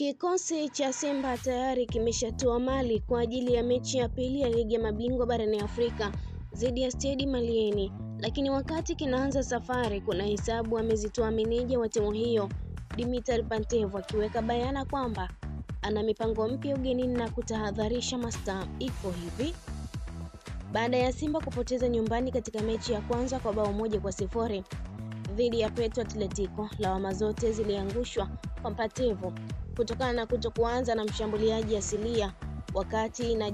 Kikosi cha Simba tayari kimeshatua Mali kwa ajili ya mechi ya pili ya ligi ya mabingwa barani Afrika dhidi ya Stade Malien, lakini wakati kinaanza safari kuna hesabu amezitoa meneja wa timu hiyo Dimitri Pantev, akiweka bayana kwamba ana mipango mpya ugenini na kutahadharisha mastaa. Iko hivi: baada ya Simba kupoteza nyumbani katika mechi ya kwanza kwa bao 1-0 dhidi ya Petro Atletico, lawama zote ziliangushwa kwa Pantev kutokana na kutokuanza na mshambuliaji asilia wakati na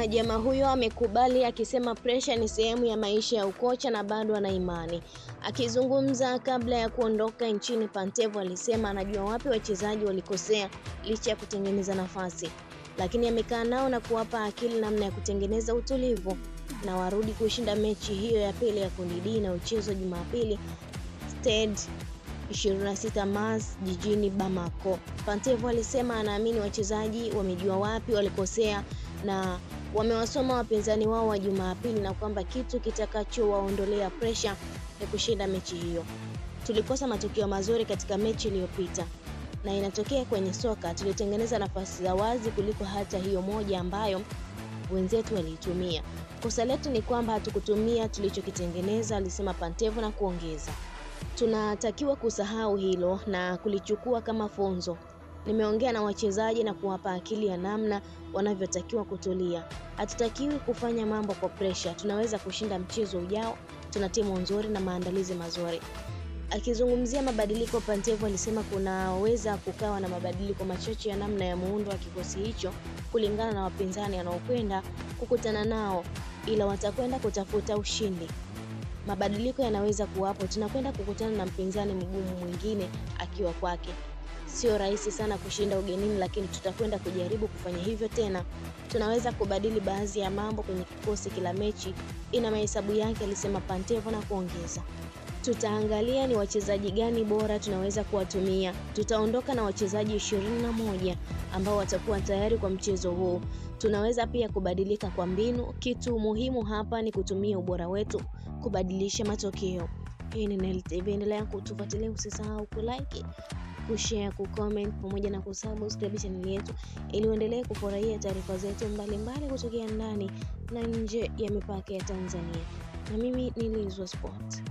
jamaa huyo amekubali, akisema pressure ni sehemu ya maisha ya ukocha na bado ana imani. Akizungumza kabla ya kuondoka nchini, Pantev alisema anajua wapi wachezaji walikosea licha ya kutengeneza nafasi, lakini amekaa nao na kuwapa akili namna ya kutengeneza utulivu na warudi kushinda mechi hiyo ya pili ya kundi D na uchezo Jumapili Stade 26 Mars jijini Bamako. Pantev alisema anaamini wachezaji wamejua wapi walikosea na wamewasoma wapinzani wao wa Jumapili, na kwamba kitu kitakachowaondolea pressure ni kushinda mechi hiyo. Tulikosa matokeo mazuri katika mechi iliyopita na inatokea kwenye soka, tulitengeneza nafasi za wazi kuliko hata hiyo moja ambayo wenzetu waliitumia. Kosa letu ni kwamba hatukutumia tulichokitengeneza, alisema Pantev, na kuongeza, tunatakiwa kusahau hilo na kulichukua kama funzo. Nimeongea na wachezaji na kuwapa akili ya namna wanavyotakiwa kutulia. Hatutakiwi kufanya mambo kwa pressure. Tunaweza kushinda mchezo ujao. Tuna timu nzuri na maandalizi mazuri. Akizungumzia mabadiliko, Pantev alisema kunaweza kukawa na mabadiliko machache ya namna ya muundo wa kikosi hicho kulingana na wapinzani wanaokwenda kukutana nao, ila watakwenda kutafuta ushindi. Mabadiliko yanaweza kuwapo, tunakwenda kukutana na mpinzani mgumu mwingine akiwa kwake. Sio rahisi sana kushinda ugenini, lakini tutakwenda kujaribu kufanya hivyo tena. Tunaweza kubadili baadhi ya mambo kwenye kikosi, kila mechi ina mahesabu yake, alisema Pantev, na kuongeza, tutaangalia ni wachezaji gani bora tunaweza kuwatumia. Tutaondoka na wachezaji 21 ambao watakuwa tayari kwa mchezo huu. Tunaweza pia kubadilika kwa mbinu. Kitu muhimu hapa ni kutumia ubora wetu kubadilisha matokeo. Hii ni Nile TV, endelea kutufuatilia, usisahau kulike, kushare, kucomment pamoja na kusubscribe channel yetu ili uendelee kufurahia taarifa zetu mbalimbali kutokea ndani na nje ya mipaka ya Tanzania. Na mimi ni Lizwa Sport.